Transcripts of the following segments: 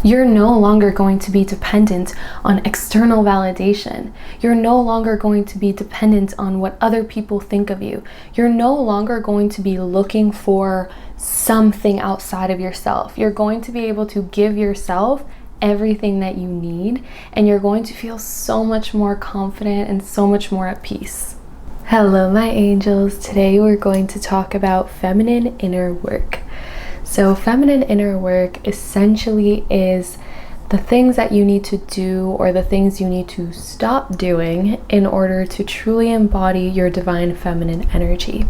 You're no longer going to be dependent on external validation. You're no longer going to be dependent on what other people think of you. You're no longer going to be looking for something outside of yourself. You're going to be able to give yourself everything that you need, and you're going to feel so much more confident and so much more at peace. Hello, my angels. Today we're going to talk about feminine inner work. So feminine inner work essentially is the things that you need to do or the things you need to stop doing in order to truly embody your divine feminine energy.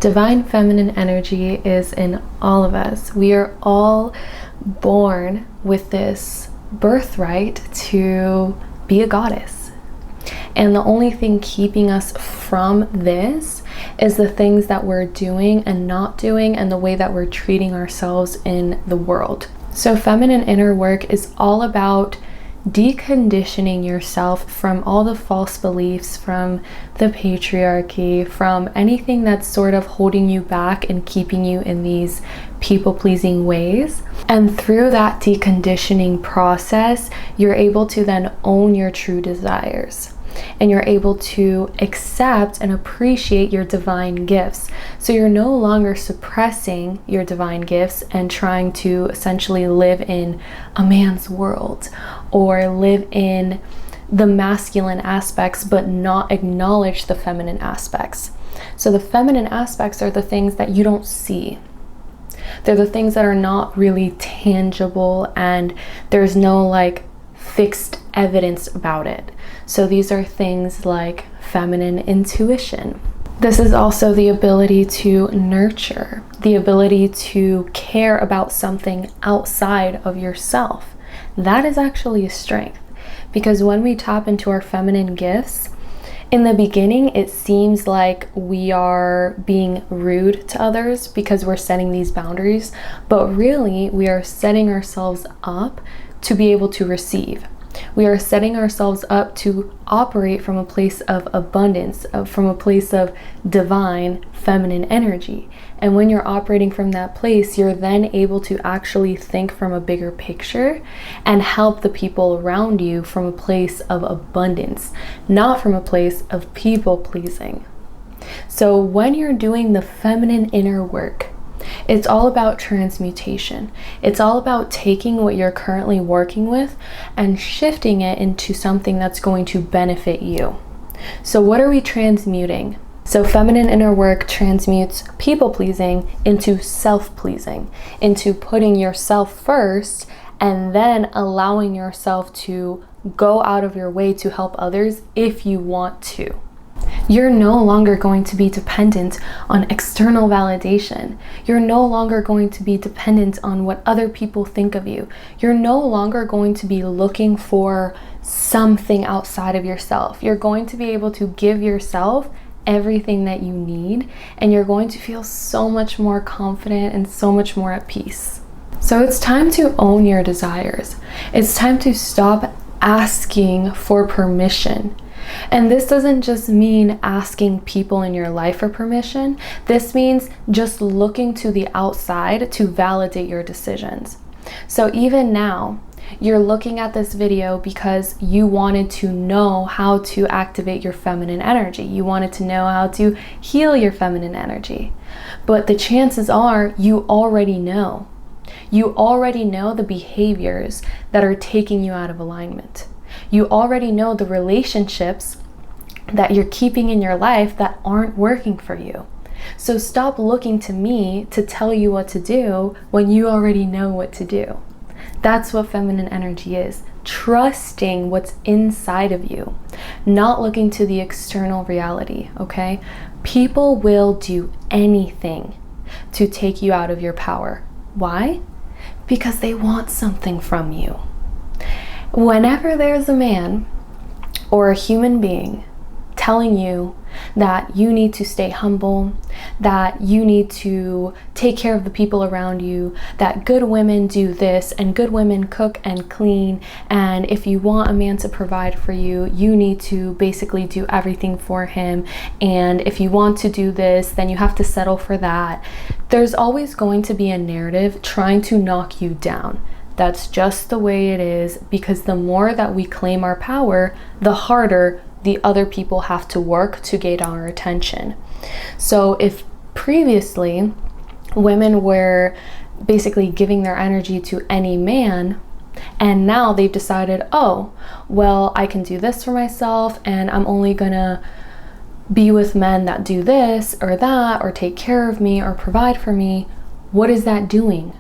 Divine feminine energy is in all of us. We are all born with this birthright to be a goddess. And the only thing keeping us from this is the things that we're doing and not doing and the way that we're treating ourselves in the world. So feminine inner work is all about deconditioning yourself from all the false beliefs, from the patriarchy, from anything that's sort of holding you back and keeping you in these people-pleasing ways. And through that deconditioning process, you're able to then own your true desires. And you're able to accept and appreciate your divine gifts. So you're no longer suppressing your divine gifts and trying to essentially live in a man's world or live in the masculine aspects but not acknowledge the feminine aspects. So the feminine aspects are the things that you don't see. They're the things that are not really tangible and there's no like fixed evidence about it. So these are things like feminine intuition. This is also the ability to nurture, the ability to care about something outside of yourself. That is actually a strength, because when we tap into our feminine gifts, in the beginning, it seems like we are being rude to others because we're setting these boundaries, but really we are setting ourselves up to be able to receive. We are setting ourselves up to operate from a place of abundance, from a place of divine feminine energy. And when you're operating from that place, you're then able to actually think from a bigger picture and help the people around you from a place of abundance, not from a place of people pleasing. So when you're doing the feminine inner work, it's all about transmutation. It's all about taking what you're currently working with and shifting it into something that's going to benefit you. So what are we transmuting? So feminine inner work transmutes people-pleasing into self-pleasing, into putting yourself first and then allowing yourself to go out of your way to help others if you want to. You're no longer going to be dependent on external validation. You're no longer going to be dependent on what other people think of you. You're no longer going to be looking for something outside of yourself. You're going to be able to give yourself everything that you need, and you're going to feel so much more confident and so much more at peace. So it's time to own your desires. It's time to stop asking for permission. And this doesn't just mean asking people in your life for permission. This means just looking to the outside to validate your decisions. So even now, you're looking at this video because you wanted to know how to activate your feminine energy. You wanted to know how to heal your feminine energy. But the chances are you already know. You already know the behaviors that are taking you out of alignment. You already know the relationships that you're keeping in your life that aren't working for you. So stop looking to me to tell you what to do when you already know what to do. That's what feminine energy is. Trusting what's inside of you, not looking to the external reality, okay? People will do anything to take you out of your power. Why? Because they want something from you. Whenever there's a man or a human being telling you that you need to stay humble, that you need to take care of the people around you, that good women do this and good women cook and clean, and if you want a man to provide for you, you need to basically do everything for him, and if you want to do this, then you have to settle for that. There's always going to be a narrative trying to knock you down. That's just the way it is, because the more that we claim our power, the harder the other people have to work to gain our attention. So if previously women were basically giving their energy to any man, and now they've decided, oh, well, I can do this for myself, and I'm only gonna be with men that do this or that, or take care of me or provide for me, what is that doing?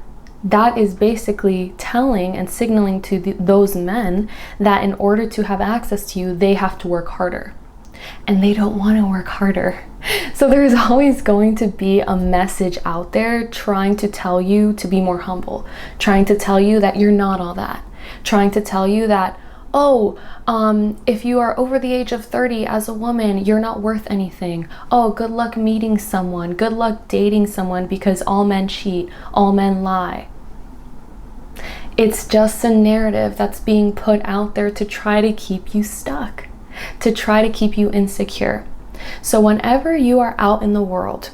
That is basically telling and signaling to those men that in order to have access to you, they have to work harder. And they don't want to work harder. So there's always going to be a message out there trying to tell you to be more humble, trying to tell you that you're not all that, trying to tell you that, oh, if you are over the age of 30 as a woman, you're not worth anything. Oh, good luck meeting someone. Good luck dating someone, because all men cheat, all men lie. It's just a narrative that's being put out there to try to keep you stuck, to try to keep you insecure. So whenever you are out in the world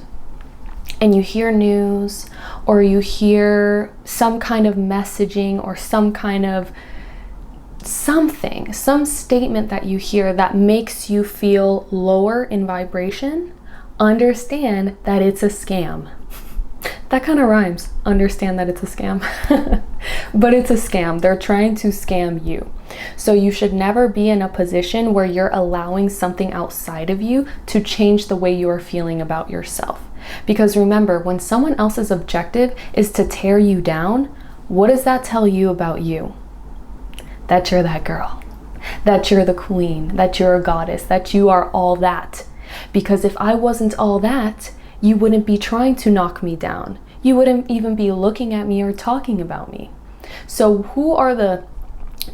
and you hear news, or you hear some kind of messaging, or some kind of some statement that you hear that makes you feel lower in vibration, understand that it's a scam. That kind of rhymes. Understand that it's a scam. But it's a scam. They're trying to scam you. So you should never be in a position where you're allowing something outside of you to change the way you are feeling about yourself. Because remember, when someone else's objective is to tear you down, what does that tell you about you? That you're that girl, that you're the queen, that you're a goddess, that you are all that. Because if I wasn't all that, you wouldn't be trying to knock me down. You wouldn't even be looking at me or talking about me. So who are the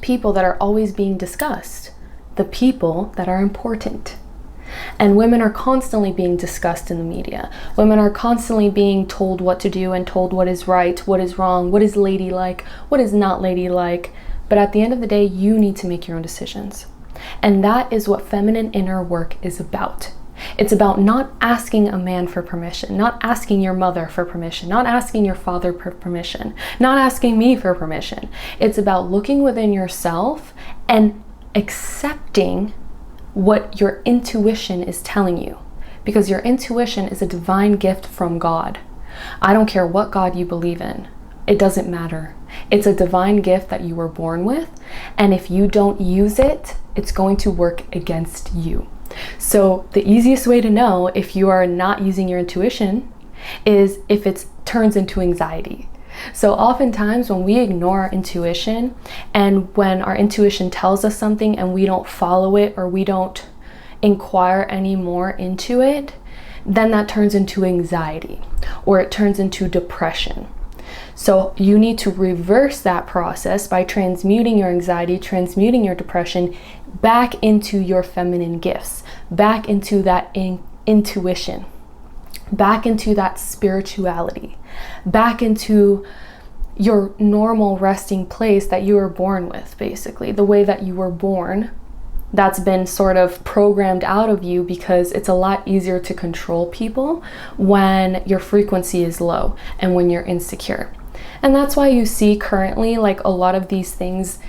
people that are always being discussed? The people that are important. And women are constantly being discussed in the media. Women are constantly being told what to do and told what is right, what is wrong, what is ladylike, what is not ladylike. But at the end of the day, you need to make your own decisions. And that is what feminine inner work is about. It's about not asking a man for permission, not asking your mother for permission, not asking your father for permission, not asking me for permission. It's about looking within yourself and accepting what your intuition is telling you. Because your intuition is a divine gift from God. I don't care what God you believe in. It doesn't matter. It's a divine gift that you were born with, and if you don't use it, it's going to work against you. So the easiest way to know if you are not using your intuition is if it turns into anxiety. So oftentimes when we ignore our intuition, and when our intuition tells us something and we don't follow it, or we don't inquire any more into it, then that turns into anxiety, or it turns into depression. So you need to reverse that process by transmuting your anxiety, transmuting your depression back into your feminine gifts, back into that intuition, back into that spirituality, back into your normal resting place that you were born with, basically. The way that you were born, that's been sort of programmed out of you, because it's a lot easier to control people when your frequency is low and when you're insecure. And that's why you see currently like a lot of these things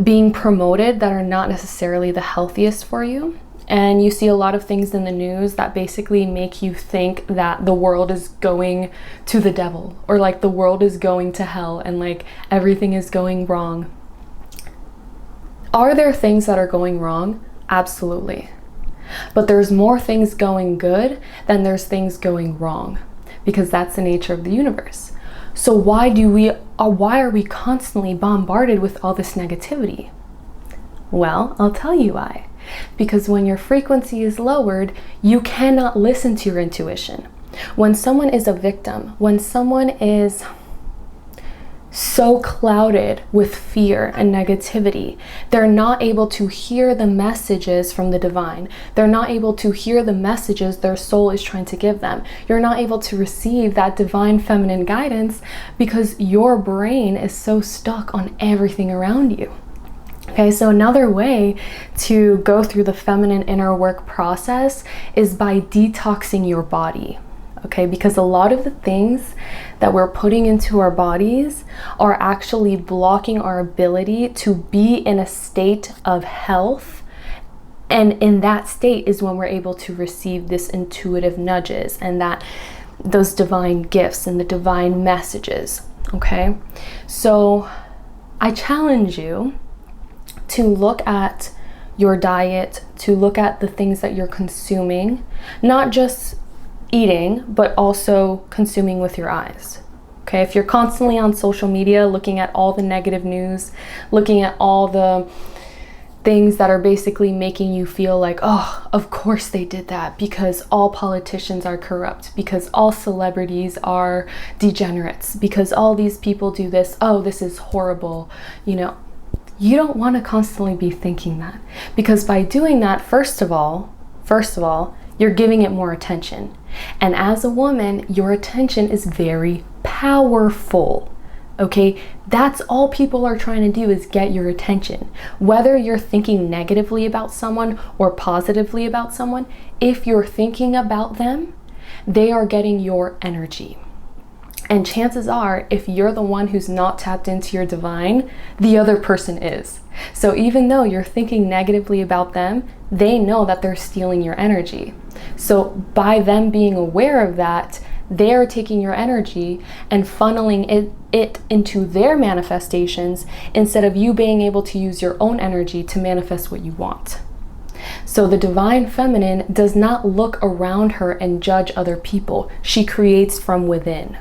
being promoted that are not necessarily the healthiest for you. And you see a lot of things in the news that basically make you think that the world is going to the devil, or like the world is going to hell, and like everything is going wrong. Are there things that are going wrong? Absolutely. But there's more things going good than there's things going wrong, because that's the nature of the universe. So why are we constantly bombarded with all this negativity? Well, I'll tell you why. Because when your frequency is lowered, you cannot listen to your intuition. When someone is a victim, when someone is so clouded with fear and negativity, they're not able to hear the messages from the divine. They're not able to hear the messages their soul is trying to give them. You're not able to receive that divine feminine guidance because your brain is so stuck on everything around you. Okay, so another way to go through the feminine inner work process is by detoxing your body. okay? Because a lot of the things that we're putting into our bodies are actually blocking our ability to be in a state of health. And in that state is when we're able to receive this intuitive nudges and those divine gifts and the divine messages, okay? So I challenge you to look at your diet, to look at the things that you're consuming, not just eating, but also consuming with your eyes. Okay, if you're constantly on social media looking at all the negative news, looking at all the things that are basically making you feel like, oh, of course they did that, because all politicians are corrupt, because all celebrities are degenerates, because all these people do this, oh, this is horrible, you don't want to constantly be thinking that, because by doing that, first of all, you're giving it more attention. And as a woman, your attention is very powerful. Okay, that's all people are trying to do, is get your attention. Whether you're thinking negatively about someone or positively about someone, if you're thinking about them, they are getting your energy. And chances are, if you're the one who's not tapped into your divine, the other person is. So even though you're thinking negatively about them, they know that they're stealing your energy. So by them being aware of that, they're taking your energy and funneling it into their manifestations instead of you being able to use your own energy to manifest what you want. So the divine feminine does not look around her and judge other people. She creates from within.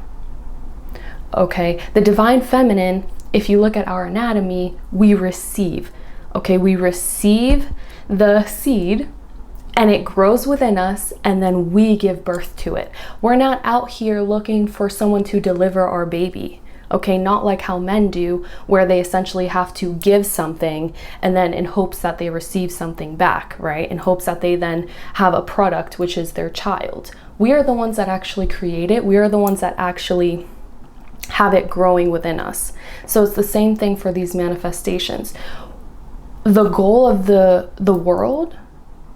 Okay, the divine feminine, if you look at our anatomy, we receive. Okay, we receive the seed and it grows within us, and then we give birth to it. We're not out here looking for someone to deliver our baby. Okay, not like how men do, where they essentially have to give something and then in hopes that they receive something back, right? In hopes that they then have a product, which is their child. We are the ones that actually create it. We are the ones that actually have it growing within us. So it's the same thing for these manifestations. The goal of the world,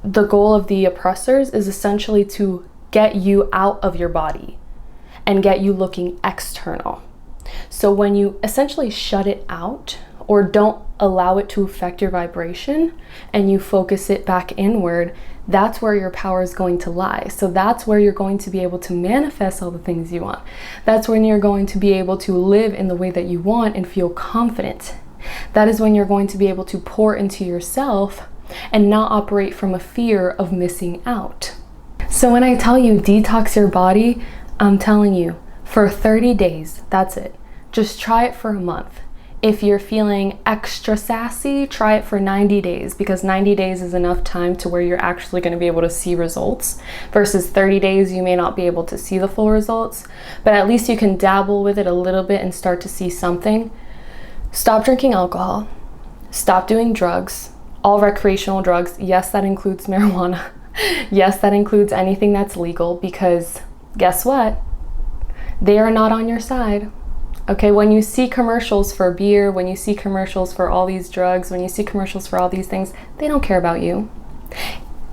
the goal of the oppressors, is essentially to get you out of your body and get you looking external. So when you essentially shut it out or don't allow it to affect your vibration and you focus it back inward, that's where your power is going to lie. So that's where you're going to be able to manifest all the things you want. That's when you're going to be able to live in the way that you want and feel confident. That is when you're going to be able to pour into yourself and not operate from a fear of missing out. So when I tell you detox your body, I'm telling you for 30 days, that's it. Just try it for a month. If you're feeling extra sassy, try it for 90 days, because 90 days is enough time to where you're actually going to be able to see results, versus 30 days you may not be able to see the full results, but at least you can dabble with it a little bit and start to see something. Stop drinking alcohol. Stop doing drugs. All recreational drugs. Yes, that includes marijuana. Yes, that includes anything that's legal, because guess what? They are not on your side. Okay, when you see commercials for beer, when you see commercials for all these drugs, when you see commercials for all these things, they don't care about you.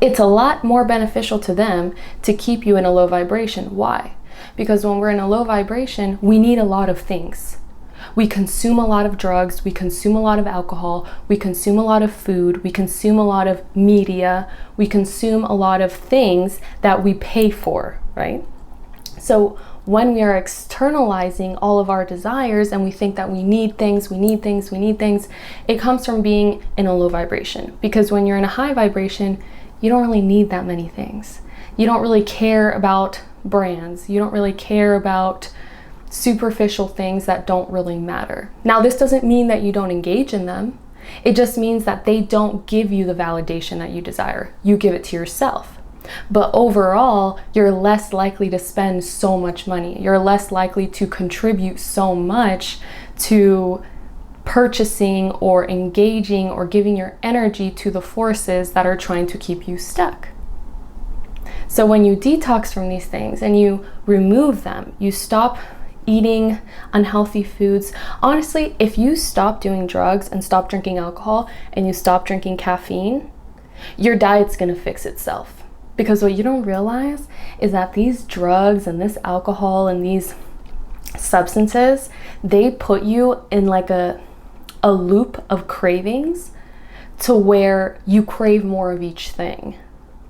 It's a lot more beneficial to them to keep you in a low vibration. Why? Because when we're in a low vibration, we need a lot of things. We consume a lot of drugs, we consume a lot of alcohol, we consume a lot of food, we consume a lot of media, we consume a lot of things that we pay for, right? So when we are externalizing all of our desires and we think that we need things, it comes from being in a low vibration. Because when you're in a high vibration, you don't really need that many things. You don't really care about brands. You don't really care about superficial things that don't really matter. Now, this doesn't mean that you don't engage in them. It just means that they don't give you the validation that you desire. You give it to yourself. But overall, you're less likely to spend so much money. You're less likely to contribute so much to purchasing or engaging or giving your energy to the forces that are trying to keep you stuck. So when you detox from these things and you remove them, you stop eating unhealthy foods. Honestly, if you stop doing drugs and stop drinking alcohol and you stop drinking caffeine, your diet's gonna fix itself. Because what you don't realize is that these drugs and this alcohol and these substances, they put you in like a loop of cravings to where you crave more of each thing.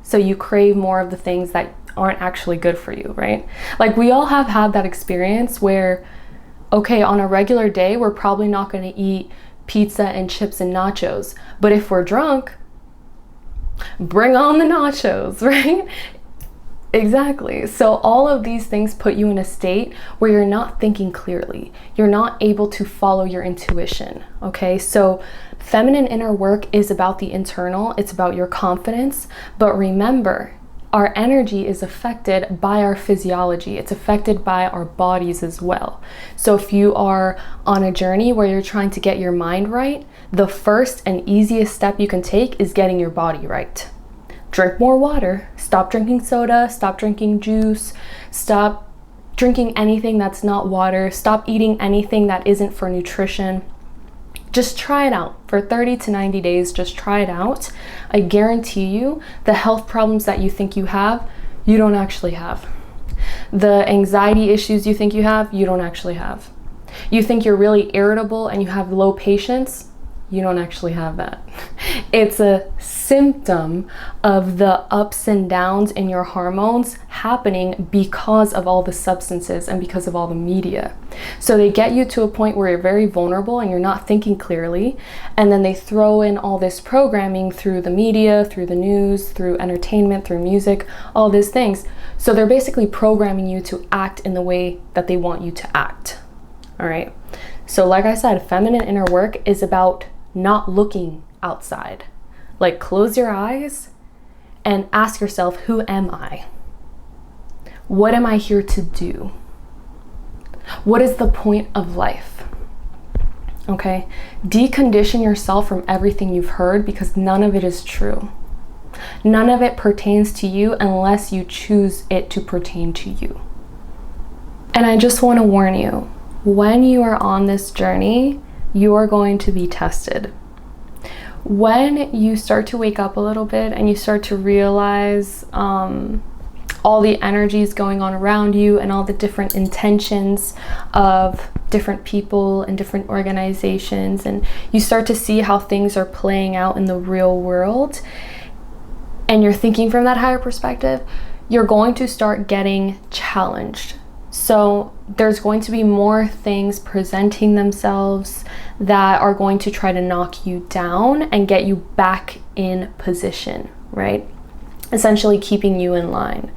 So you crave more of the things that aren't actually good for you, right? Like we all have had that experience where, okay, on a regular day, we're probably not going to eat pizza and chips and nachos. But if we're drunk, bring on the nachos, right? Exactly. So all of these things put you in a state where you're not thinking clearly. You're not able to follow your intuition, okay? So feminine inner work is about the internal. It's about your confidence. But remember, our energy is affected by our physiology. It's affected by our bodies as well. So if you are on a journey where you're trying to get your mind right, the first and easiest step you can take is getting your body right. Drink more water, stop drinking soda, stop drinking juice, stop drinking anything that's not water, stop eating anything that isn't for nutrition. Just try it out for 30 to 90 days. Just try it out. I guarantee you the health problems that you think you have, you don't actually have. The anxiety issues you think you have, you don't actually have. You think you're really irritable and you have low patience, you don't actually have that. It's a symptom of the ups and downs in your hormones happening because of all the substances and because of all the media. So they get you to a point where you're very vulnerable and you're not thinking clearly, and then they throw in all this programming through the media, through the news, through entertainment, through music, all these things. So they're basically programming you to act in the way that they want you to act. All right. So like I said, feminine inner work is about not looking outside. Like close your eyes and ask yourself, who am I? What am I here to do? What is the point of life? Okay, decondition yourself from everything you've heard because none of it is true. None of it pertains to you unless you choose it to pertain to you. And I just want to warn you, when you are on this journey, you are going to be tested. When you start to wake up a little bit and you start to realize all the energies going on around you and all the different intentions of different people and different organizations, and you start to see how things are playing out in the real world, and you're thinking from that higher perspective, you're going to start getting challenged. So there's going to be more things presenting themselves that are going to try to knock you down and get you back in position, right? Essentially keeping you in line,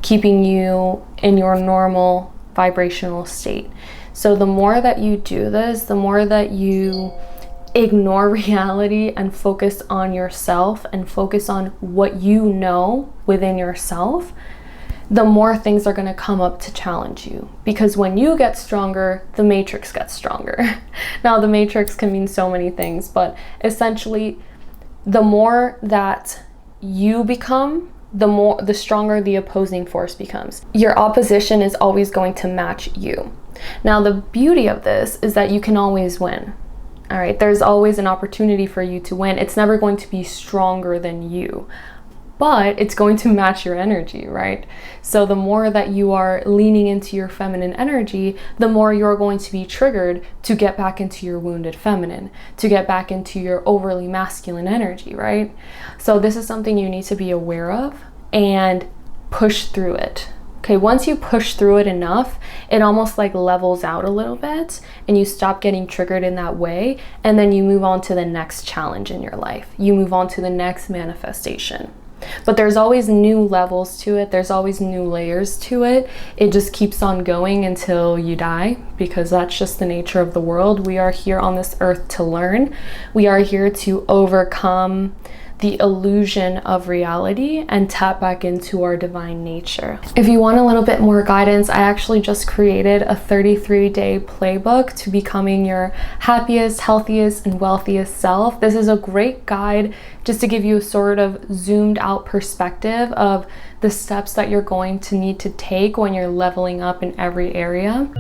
keeping you in your normal vibrational state. So the more that you do this, the more that you ignore reality and focus on yourself and focus on what you know within yourself, the more things are going to come up to challenge you. Because when you get stronger, the matrix gets stronger. Now, the matrix can mean so many things, but essentially, the more that you become, the stronger the opposing force becomes. Your opposition is always going to match you. Now, the beauty of this is that you can always win. All right, there's always an opportunity for you to win. It's never going to be stronger than you, but it's going to match your energy, right? So the more that you are leaning into your feminine energy, the more you're going to be triggered to get back into your wounded feminine, to get back into your overly masculine energy, right? So this is something you need to be aware of and push through it. Okay, once you push through it enough, it almost like levels out a little bit and you stop getting triggered in that way, and then you move on to the next challenge in your life. You move on to the next manifestation. But there's always new levels to it. There's always new layers to it. It just keeps on going until you die, because that's just the nature of the world. We are here on this earth to learn. We are here to overcome the illusion of reality and tap back into our divine nature. If you want a little bit more guidance, I actually just created a 33-day playbook to becoming your happiest, healthiest, and wealthiest self. This is a great guide just to give you a sort of zoomed out perspective of the steps that you're going to need to take when you're leveling up in every area.